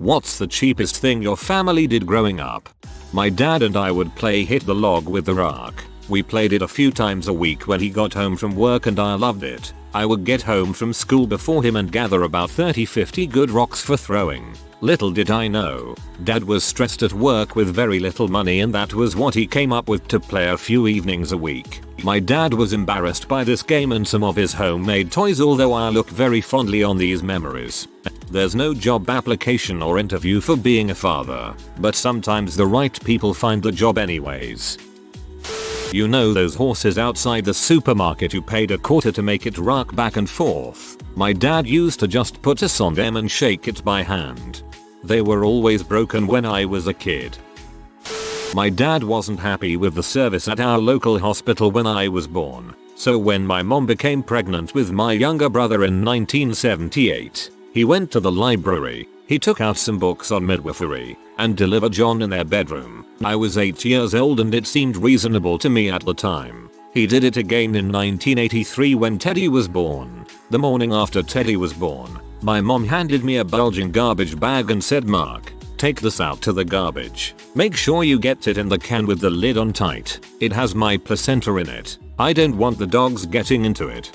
What's the cheapest thing your family did growing up? My dad and I would play hit the log with the rock. We played it a few times a week when he got home from work and I loved it. I would get home from school before him and gather about 30-50 good rocks for throwing. Little did I know, Dad was stressed at work with very little money and that was what he came up with to play a few evenings a week. My dad was embarrassed by this game and some of his homemade toys, although I look very fondly on these memories. There's no job application or interview for being a father, but sometimes the right people find the job anyways. You know those horses outside the supermarket you paid a quarter to make it rock back and forth? My dad used to just put us on them and shake it by hand. They were always broken when I was a kid. My dad wasn't happy with the service at our local hospital when I was born, so when my mom became pregnant with my younger brother in 1978, he went to the library, he took out some books on midwifery, and delivered John in their bedroom. I was 8 years old and it seemed reasonable to me at the time. He did it again in 1983 when Teddy was born. The morning after Teddy was born, my mom handed me a bulging garbage bag and said, "Mark, take this out to the garbage. Make sure you get it in the can with the lid on tight. It has my placenta in it. I don't want the dogs getting into it."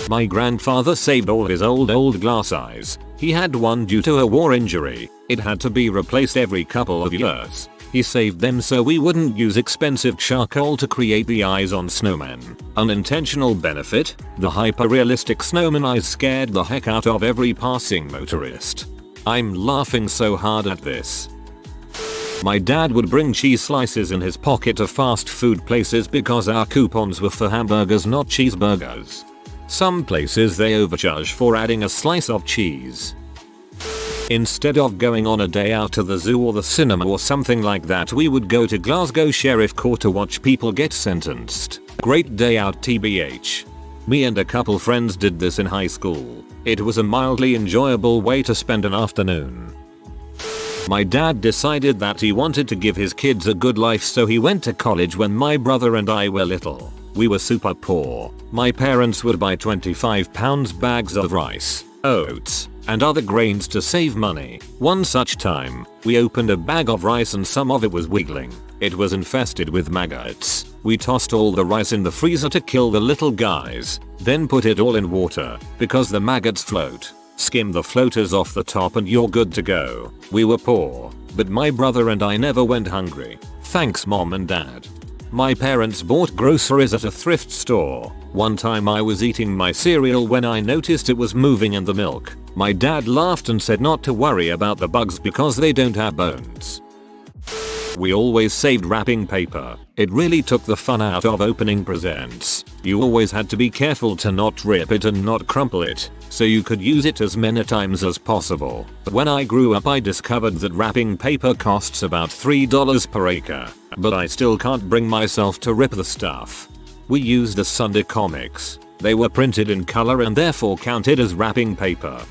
My grandfather saved all his old glass eyes. He had one due to a war injury. It had to be replaced every couple of years. He saved them so we wouldn't use expensive charcoal to create the eyes on snowmen. Unintentional benefit, the hyper-realistic snowman eyes scared the heck out of every passing motorist. I'm laughing so hard at this. My dad would bring cheese slices in his pocket to fast food places because our coupons were for hamburgers, not cheeseburgers. Some places they overcharge for adding a slice of cheese. Instead of going on a day out to the zoo or the cinema or something like that, we would go to Glasgow Sheriff Court to watch people get sentenced. Great day out TBH. Me and a couple friends did this in high school. It was a mildly enjoyable way to spend an afternoon. My dad decided that he wanted to give his kids a good life, so he went to college when my brother and I were little. We were super poor. My parents would buy 25-pound bags of rice, oats, and other grains to save money. One such time, we opened a bag of rice and some of it was wiggling. It was infested with maggots. We tossed all the rice in the freezer to kill the little guys, then put it all in water, because the maggots float. Skim the floaters off the top and you're good to go. We were poor, but my brother and I never went hungry. Thanks Mom and Dad. My parents bought groceries at a thrift store. One time I was eating my cereal when I noticed it was moving in the milk. My dad laughed and said not to worry about the bugs because they don't have bones. We always saved wrapping paper. It really took the fun out of opening presents. You always had to be careful to not rip it and not crumple it, so you could use it as many times as possible. When I grew up I discovered that wrapping paper costs about $3 per acre, but I still can't bring myself to rip the stuff. We used the Sunday comics. They were printed in color and therefore counted as wrapping paper.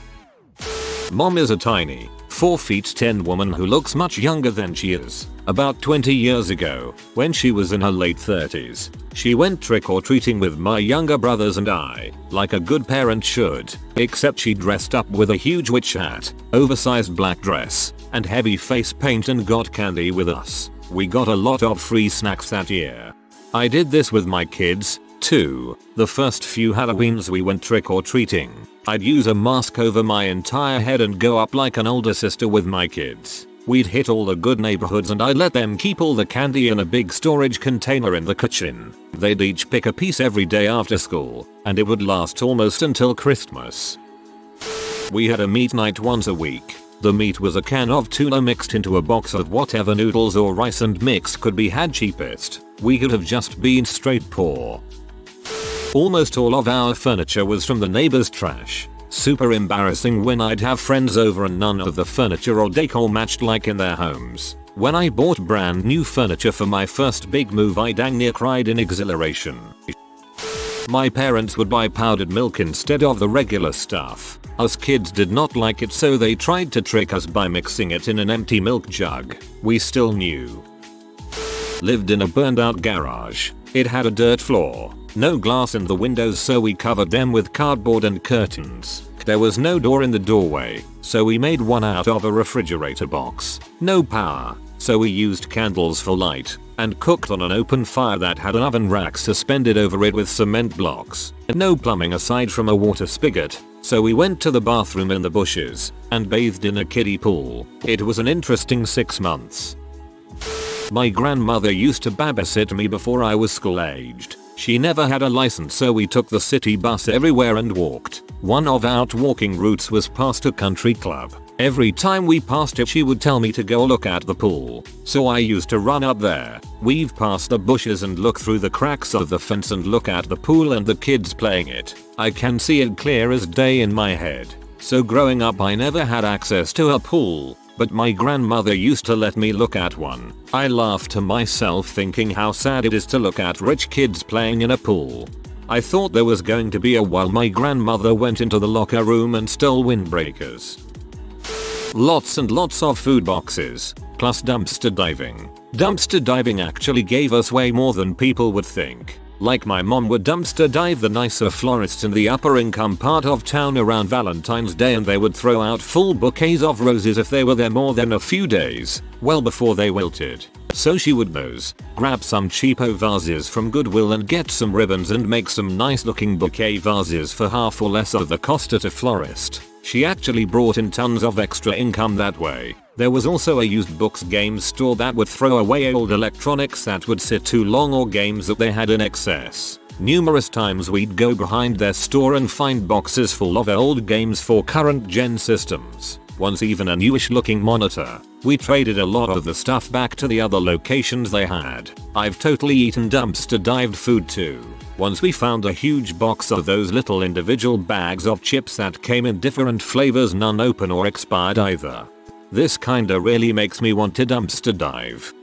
Mom is a tiny, 4 feet 10 woman who looks much younger than she is. About 20 years ago, when she was in her late 30s, she went trick-or-treating with my younger brothers and I, like a good parent should, except she dressed up with a huge witch hat, oversized black dress, and heavy face paint and got candy with us. We got a lot of free snacks that year. I did this with my kids, too. The first few Halloweens we went trick-or-treating. I'd use a mask over my entire head and go up like an older sister with my kids. We'd hit all the good neighborhoods and I'd let them keep all the candy in a big storage container in the kitchen. They'd each pick a piece every day after school, and it would last almost until Christmas. We had a meat night once a week. The meat was a can of tuna mixed into a box of whatever noodles or rice and mixed could be had cheapest. We could have just been straight poor. Almost all of our furniture was from the neighbor's trash. Super embarrassing when I'd have friends over and none of the furniture or decor matched like in their homes. When I bought brand new furniture for my first big move I dang near cried in exhilaration. My parents would buy powdered milk instead of the regular stuff. Us kids did not like it, so they tried to trick us by mixing it in an empty milk jug. We still knew. Lived in a burned out garage. It had a dirt floor, no glass in the windows, so we covered them with cardboard and curtains. There was no door in the doorway, so we made one out of a refrigerator box. No power, so we used candles for light, and cooked on an open fire that had an oven rack suspended over it with cement blocks. No plumbing aside from a water spigot, so we went to the bathroom in the bushes, and bathed in a kiddie pool. It was an interesting 6 months. My grandmother used to babysit me before I was school aged. She never had a license, so we took the city bus everywhere and walked. One of our walking routes was past a country club. Every time we passed it she would tell me to go look at the pool. So I used to run up there, weave past the bushes and look through the cracks of the fence and look at the pool and the kids playing it. I can see it clear as day in my head. So growing up I never had access to a pool, but my grandmother used to let me look at one. I laughed to myself thinking how sad it is to look at rich kids playing in a pool. I thought there was going to be a while my grandmother went into the locker room and stole windbreakers. Lots and lots of food boxes, plus dumpster diving. Dumpster diving actually gave us way more than people would think. Like my mom would dumpster dive the nicer florists in the upper income part of town around Valentine's Day, and they would throw out full bouquets of roses if they were there more than a few days, well before they wilted. So she would grab some cheapo vases from Goodwill and get some ribbons and make some nice looking bouquet vases for half or less of the cost at a florist. She actually brought in tons of extra income that way. There was also a used books games store that would throw away old electronics that would sit too long or games that they had in excess. Numerous times we'd go behind their store and find boxes full of old games for current gen systems. Once even a newish looking monitor. We traded a lot of the stuff back to the other locations they had. I've totally eaten dumpster dived food too. Once we found a huge box of those little individual bags of chips that came in different flavors, none open or expired either. This kinda really makes me want to dumpster dive.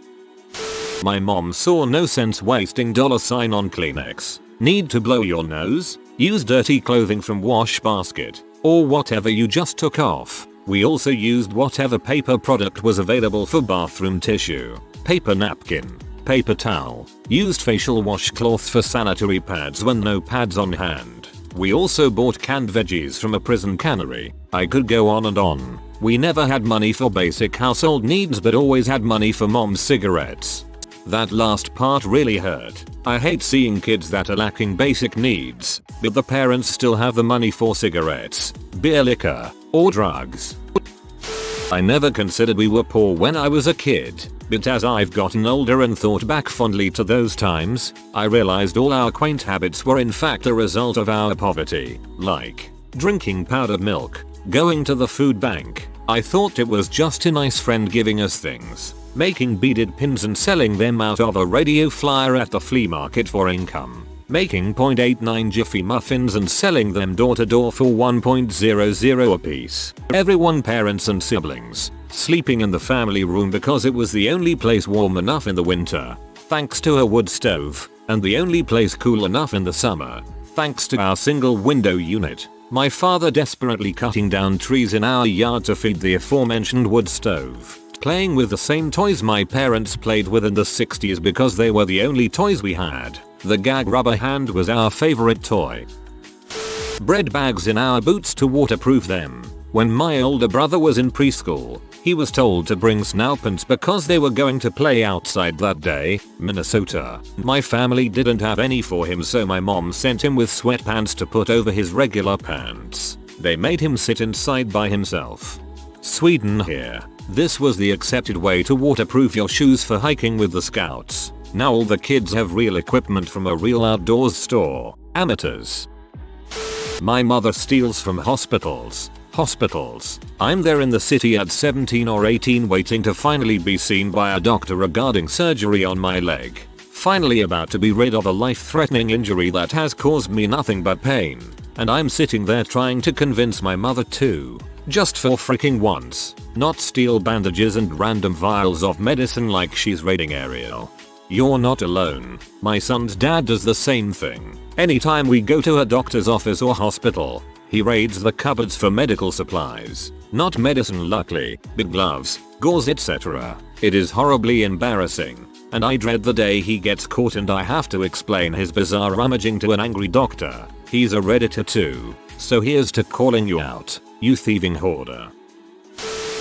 My mom saw no sense wasting $sign on Kleenex. Need to blow your nose? Use dirty clothing from wash basket, or whatever you just took off. We also used whatever paper product was available for bathroom tissue, paper napkin, paper towel, used facial washcloths for sanitary pads when no pads on hand. We also bought canned veggies from a prison cannery. I could go on and on. We never had money for basic household needs but always had money for mom's cigarettes. That last part really hurt. I hate seeing kids that are lacking basic needs, but the parents still have the money for cigarettes, beer, liquor, or drugs. I never considered we were poor when I was a kid, but as I've gotten older and thought back fondly to those times, I realized all our quaint habits were in fact a result of our poverty, like drinking powdered milk, going to the food bank. I thought it was just a nice friend giving us things, making beaded pins and selling them out of a radio flyer at the flea market for income, making .89 Jiffy muffins and selling them door to door for 1.00 a piece. Everyone, parents and siblings, sleeping in the family room because it was the only place warm enough in the winter, thanks to a wood stove, and the only place cool enough in the summer, thanks to our single window unit. My father desperately cutting down trees in our yard to feed the aforementioned wood stove. Playing with the same toys my parents played with in the 60s because they were the only toys we had. The gag rubber hand was our favorite toy. Bread bags in our boots to waterproof them. When my older brother was in preschool, he was told to bring snow pants because they were going to play outside that day, Minnesota. My family didn't have any for him, so my mom sent him with sweatpants to put over his regular pants. They made him sit inside by himself. Sweden here. This was the accepted way to waterproof your shoes for hiking with the Scouts. Now all the kids have real equipment from a real outdoors store. Amateurs. My mother steals from hospitals. I'm there in the city at 17 or 18 waiting to finally be seen by a doctor regarding surgery on my leg. Finally about to be rid of a life-threatening injury that has caused me nothing but pain. And I'm sitting there trying to convince my mother to, just for freaking once, not steal bandages and random vials of medicine like she's raiding Ariel. You're not alone. My son's dad does the same thing. Anytime we go to a doctor's office or hospital, he raids the cupboards for medical supplies. Not medicine luckily, but gloves, gauze, etc. It is horribly embarrassing, and I dread the day he gets caught and I have to explain his bizarre rummaging to an angry doctor. He's a redditor too. So here's to calling you out, you thieving hoarder.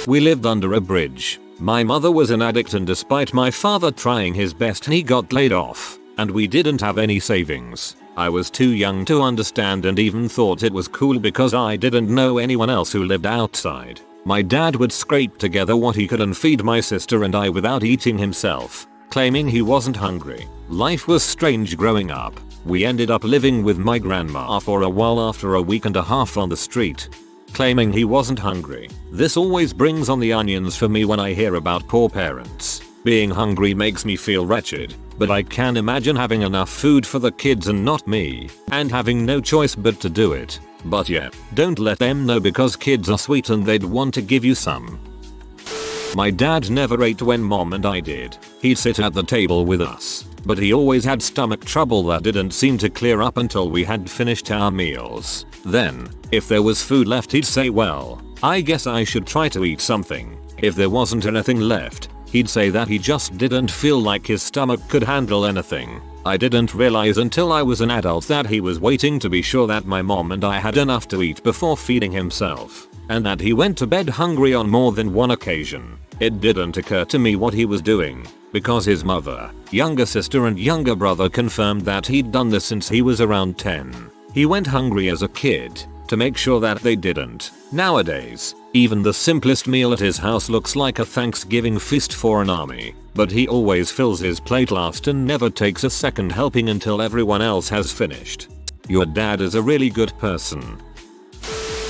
We lived under a bridge. My mother was an addict, and despite my father trying his best, he got laid off, and we didn't have any savings. I was too young to understand and even thought it was cool because I didn't know anyone else who lived outside. My dad would scrape together what he could and feed my sister and I without eating himself, claiming he wasn't hungry. Life was strange growing up. We ended up living with my grandma for a while after a week and a half on the street, claiming he wasn't hungry. This always brings on the onions for me when I hear about poor parents. Being hungry makes me feel wretched, but I can imagine having enough food for the kids and not me, and having no choice but to do it. But yeah, don't let them know because kids are sweet and they'd want to give you some. My dad never ate when mom and I did. He'd sit at the table with us, but he always had stomach trouble that didn't seem to clear up until we had finished our meals. Then, if there was food left, he'd say, well, I guess I should try to eat something. If there wasn't anything left, he'd say that he just didn't feel like his stomach could handle anything. I didn't realize until I was an adult that he was waiting to be sure that my mom and I had enough to eat before feeding himself, and that he went to bed hungry on more than one occasion. It didn't occur to me what he was doing, because his mother, younger sister and younger brother confirmed that he'd done this since he was around 10. He went hungry as a kid, to make sure that they didn't. Nowadays, even the simplest meal at his house looks like a Thanksgiving feast for an army, but he always fills his plate last and never takes a second helping until everyone else has finished. Your dad is a really good person.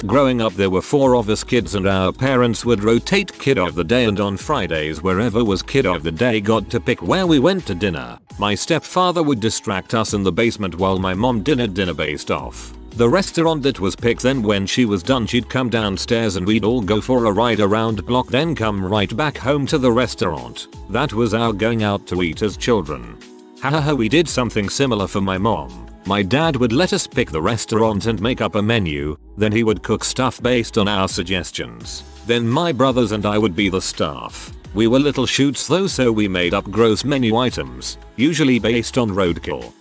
Growing up, there were 4 of us kids and our parents would rotate kid of the day, and on Fridays wherever was kid of the day got to pick where we went to dinner. My stepfather would distract us in the basement while my mom did dinner based off the restaurant that was picked. Then when she was done, she'd come downstairs and we'd all go for a ride around block, then come right back home to the restaurant. That was our going out to eat as children. Hahaha, we did something similar for my mom. My dad would let us pick the restaurant and make up a menu, then he would cook stuff based on our suggestions. Then my brothers and I would be the staff. We were little shoots though, so we made up gross menu items, usually based on roadkill.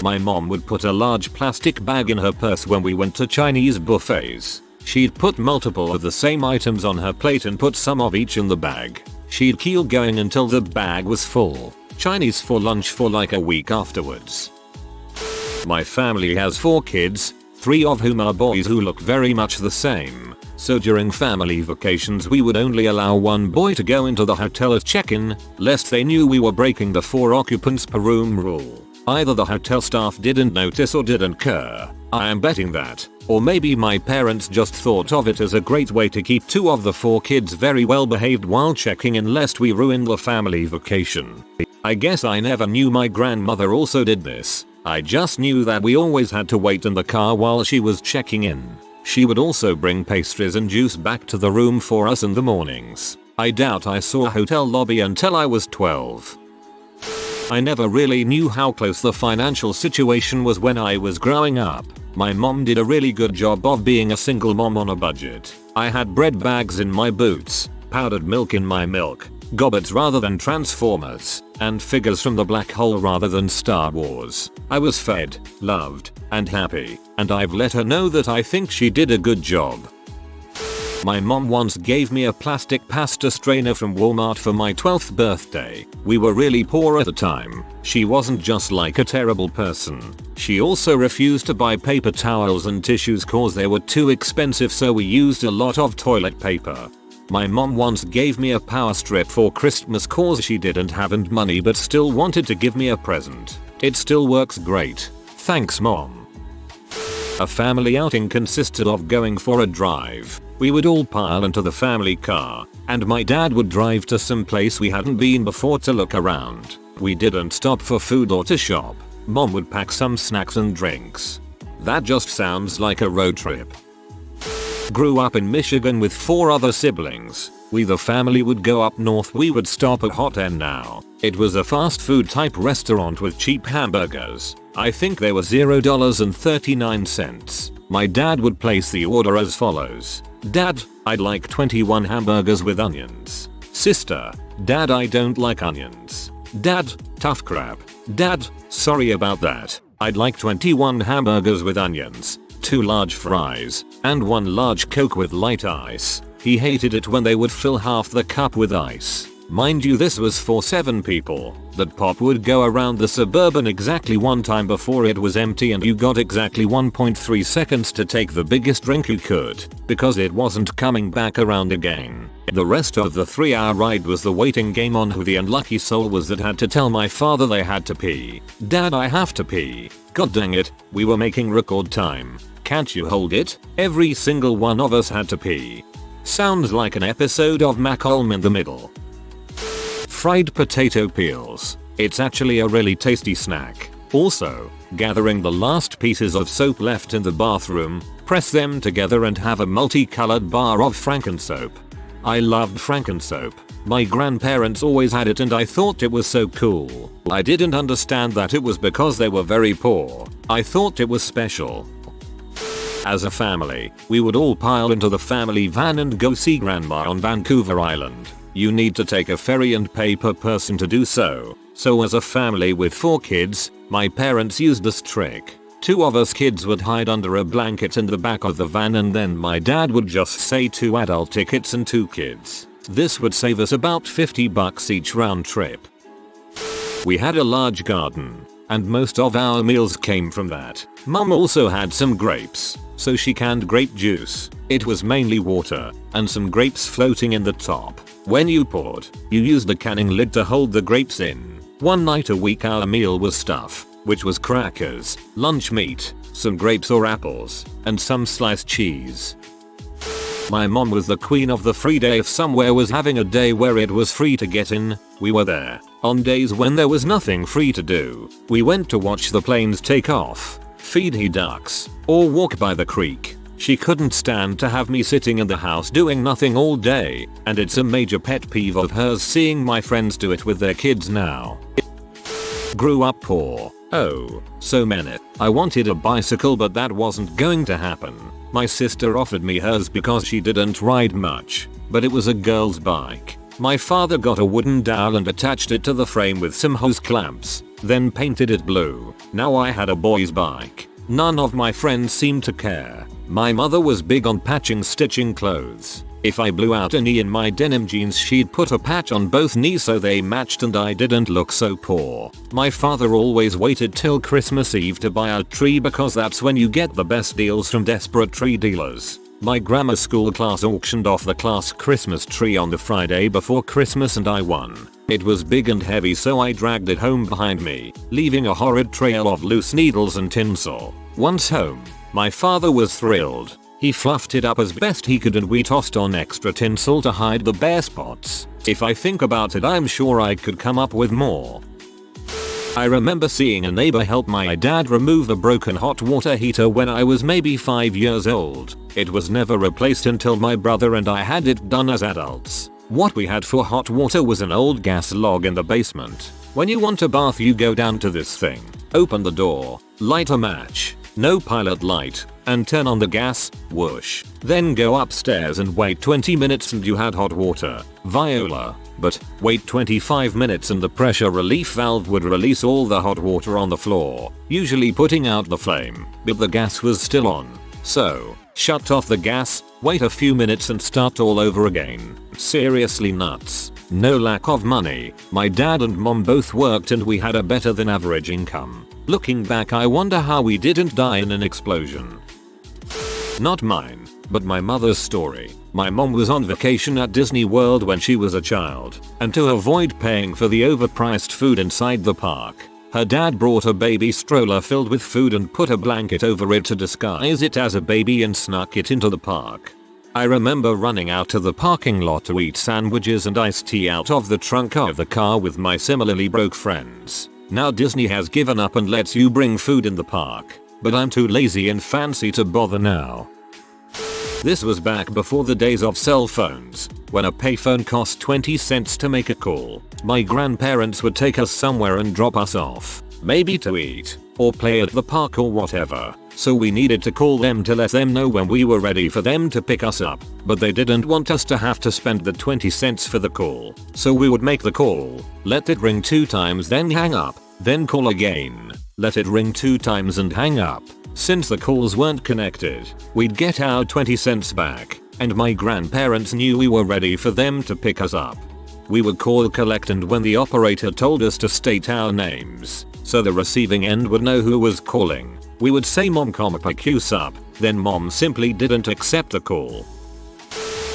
My mom would put a large plastic bag in her purse when we went to Chinese buffets. She'd put multiple of the same items on her plate and put some of each in the bag. She'd keep going until the bag was full. Chinese for lunch for like a week afterwards. My family has 4 kids, 3 of whom are boys who look very much the same. So during family vacations we would only allow 1 boy to go into the hotel at check-in, lest they knew we were breaking the 4 occupants per room rule. Either the hotel staff didn't notice or didn't care. I am betting that. Or maybe my parents just thought of it as a great way to keep 2 of the 4 kids very well behaved while checking in lest we ruin the family vacation. I guess I never knew my grandmother also did this. I just knew that we always had to wait in the car while she was checking in. She would also bring pastries and juice back to the room for us in the mornings. I doubt I saw a hotel lobby until I was 12. I never really knew how close the financial situation was when I was growing up. My mom did a really good job of being a single mom on a budget. I had bread bags in my boots, powdered milk in my milk, gobbets rather than Transformers, and figures from the black hole rather than Star Wars. I was fed, loved, and happy, and I've let her know that I think she did a good job. My mom once gave me a plastic pasta strainer from Walmart for my 12th birthday. We were really poor at the time. She wasn't just like a terrible person. She also refused to buy paper towels and tissues cause they were too expensive, so we used a lot of toilet paper. My mom once gave me a power strip for Christmas cause she didn't have money but still wanted to give me a present. It still works great. Thanks, Mom. A family outing consisted of going for a drive. We would all pile into the family car, and my dad would drive to some place we hadn't been before to look around. We didn't stop for food or to shop. Mom would pack some snacks and drinks. That just sounds like a road trip. Grew up in Michigan with 4 other siblings. We the family would go up north. We would stop at Hot N Now. It was a fast food type restaurant with cheap hamburgers. I think they were $0.39. My dad would place the order as follows. Dad, I'd like 21 hamburgers with onions. Sister, Dad, I don't like onions. Dad, tough crap. Dad, sorry about that. I'd like 21 hamburgers with onions. 2 large fries, and 1 large Coke with light ice. He hated it when they would fill half the cup with ice. Mind you, this was for 7 people. That pop would go around the Suburban exactly 1 time before it was empty, and you got exactly 1.3 seconds to take the biggest drink you could, because it wasn't coming back around again. The rest of the 3-hour ride was the waiting game on who the unlucky soul was that had to tell my father they had to pee. Dad, I have to pee. God dang it, we were making record time. Can't you hold it? Every single one of us had to pee. Sounds like an episode of Malcolm in the Middle. Fried potato peels. It's actually a really tasty snack. Also, gathering the last pieces of soap left in the bathroom, press them together and have a multicolored bar of Frankensoap. I loved Frankensoap. My grandparents always had it and I thought it was so cool. I didn't understand that it was because they were very poor. I thought it was special. As a family, we would all pile into the family van and go see Grandma on Vancouver Island. You need to take a ferry and pay per person to do so. So as a family with 4 kids, my parents used this trick. 2 of us kids would hide under a blanket in the back of the van, and then my dad would just say 2 adult tickets and 2 kids. This would save us about $50 each round trip. We had a large garden, and most of our meals came from that. Mom also had some grapes, so she canned grape juice. It was mainly water, and some grapes floating in the top. When you poured, you used the canning lid to hold the grapes in. 1 night a week our meal was stuff, which was crackers, lunch meat, some grapes or apples, and some sliced cheese. My mom was the queen of the free day. If somewhere was having a day where it was free to get in, we were there. On days when there was nothing free to do, we went to watch the planes take off, feed he ducks, or walk by the creek. She couldn't stand to have me sitting in the house doing nothing all day, and it's a major pet peeve of hers seeing my friends do it with their kids now. Grew up poor. Oh, so many. I wanted a bicycle, but that wasn't going to happen. My sister offered me hers because she didn't ride much, but it was a girl's bike. My father got a wooden dowel and attached it to the frame with some hose clamps, then painted it blue. Now I had a boy's bike. None of my friends seemed to care. My mother was big on patching stitching clothes. If I blew out a knee in my denim jeans, she'd put a patch on both knees so they matched and I didn't look so poor. My father always waited till Christmas Eve to buy a tree because that's when you get the best deals from desperate tree dealers. My grammar school class auctioned off the class Christmas tree on the Friday before Christmas and I won. It was big and heavy, so I dragged it home behind me, leaving a horrid trail of loose needles and tinsel. Once home, my father was thrilled. He fluffed it up as best he could and we tossed on extra tinsel to hide the bare spots. If I think about it, I'm sure I could come up with more. I remember seeing a neighbor help my dad remove a broken hot water heater when I was maybe 5 years old. It was never replaced until my brother and I had it done as adults. What we had for hot water was an old gas log in the basement. When you want a bath, you go down to this thing, open the door, light a match, no pilot light, and turn on the gas, whoosh. Then go upstairs and wait 20 minutes and you had hot water. Viola. But wait 25 minutes and the pressure relief valve would release all the hot water on the floor, usually putting out the flame, but the gas was still on. So, shut off the gas, wait a few minutes and start all over again. Seriously nuts. No lack of money. My dad and mom both worked and we had a better than average income. Looking back, I wonder how we didn't die in an explosion. Not mine, but my mother's story. My mom was on vacation at Disney World when she was a child, and to avoid paying for the overpriced food inside the park, her dad brought a baby stroller filled with food and put a blanket over it to disguise it as a baby and snuck it into the park. I remember running out to the parking lot to eat sandwiches and iced tea out of the trunk of the car with my similarly broke friends. Now Disney has given up and lets you bring food in the park, but I'm too lazy and fancy to bother now. This was back before the days of cell phones, when a payphone cost 20 cents to make a call. My grandparents would take us somewhere and drop us off, maybe to eat, or play at the park or whatever, so we needed to call them to let them know when we were ready for them to pick us up, but they didn't want us to have to spend the 20 cents for the call, so we would make the call, let it ring 2 times then hang up, then call again, let it ring 2 times and hang up, Since the calls weren't connected, we'd get our 20 cents back, and my grandparents knew we were ready for them to pick us up. We would call collect, and when the operator told us to state our names, so the receiving end would know who was calling, we would say "Mom, pick you up," then Mom simply didn't accept the call.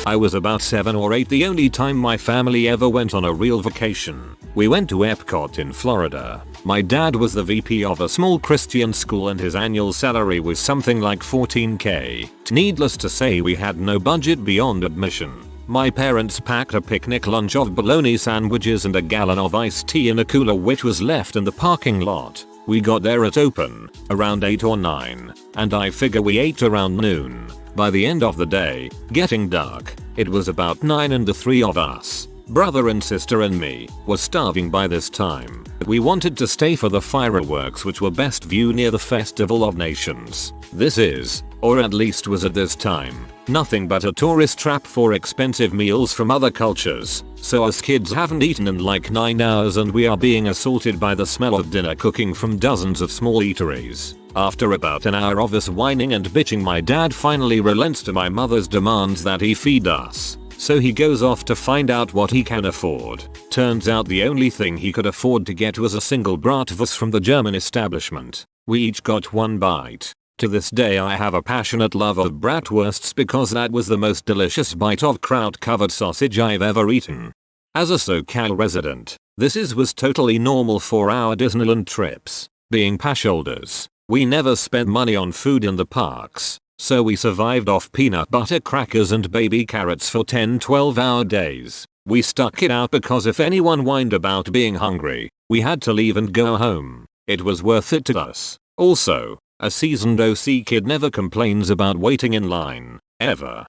I was about 7 or 8 the only time my family ever went on a real vacation. We went to Epcot in Florida. My dad was the VP of a small Christian school and his annual salary was something like $14,000. Needless to say, we had no budget beyond admission. My parents packed a picnic lunch of bologna sandwiches and a gallon of iced tea in a cooler which was left in the parking lot. We got there at open, around 8 or 9, and I figure we ate around noon. By the end of the day, getting dark, it was about 9 and the 3 of us, brother and sister and me, were starving by this time. We wanted to stay for the fireworks, which were best viewed near the Festival of Nations. This is, or at least was at this time, nothing but a tourist trap for expensive meals from other cultures. So us kids haven't eaten in like 9 hours and we are being assaulted by the smell of dinner cooking from dozens of small eateries. After about an hour of us whining and bitching, my dad finally relents to my mother's demands that he feed us. So he goes off to find out what he can afford. Turns out the only thing he could afford to get was a single bratwurst from the German establishment. We each got one bite. To this day I have a passionate love of bratwursts because that was the most delicious bite of kraut-covered sausage I've ever eaten. As a SoCal resident, this was totally normal for our Disneyland trips. Being pasholders, we never spent money on food in the parks, so we survived off peanut butter crackers and baby carrots for 10-12 hour days. We stuck it out because if anyone whined about being hungry, we had to leave and go home. It was worth it to us. Also, a seasoned OC kid never complains about waiting in line, ever.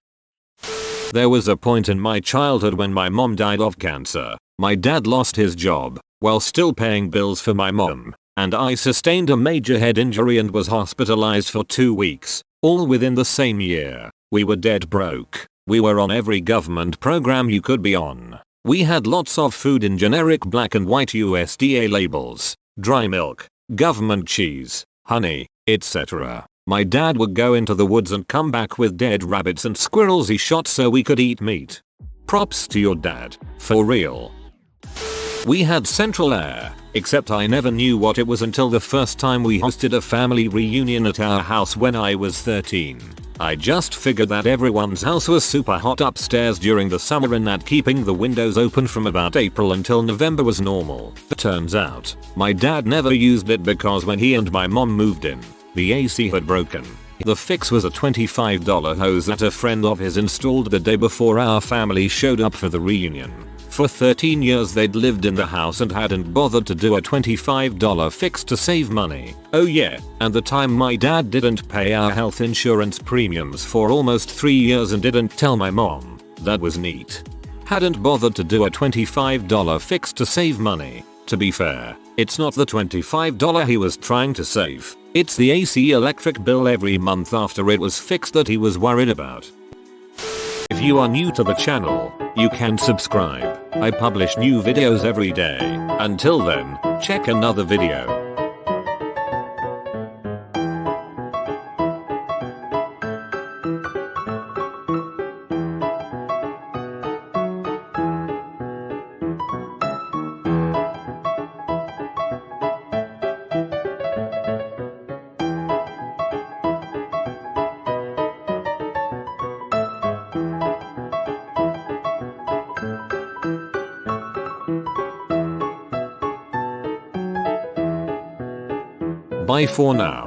There was a point in my childhood when my mom died of cancer. My dad lost his job, while still paying bills for my mom, and I sustained a major head injury and was hospitalized for 2 weeks, all within the same year. We were dead broke. We were on every government program you could be on. We had lots of food in generic black and white USDA labels, dry milk, government cheese, honey, etc. My dad would go into the woods and come back with dead rabbits and squirrels he shot so we could eat meat. Props to your dad, for real. We had central air, except I never knew what it was until the first time we hosted a family reunion at our house when I was 13. I just figured that everyone's house was super hot upstairs during the summer and that keeping the windows open from about April until November was normal. It turns out, my dad never used it because when he and my mom moved in, the AC had broken. The fix was a $25 hose that a friend of his installed the day before our family showed up for the reunion. For 13 years they'd lived in the house and hadn't bothered to do a $25 fix to save money. Oh yeah, and the time my dad didn't pay our health insurance premiums for almost 3 years and didn't tell my mom. That was neat. Hadn't bothered to do a $25 fix to save money. To be fair, it's not the $25 he was trying to save. It's the AC electric bill every month after it was fixed that he was worried about. If you are new to the channel, you can subscribe. I publish new videos every day. Until then, check another video. Bye for now.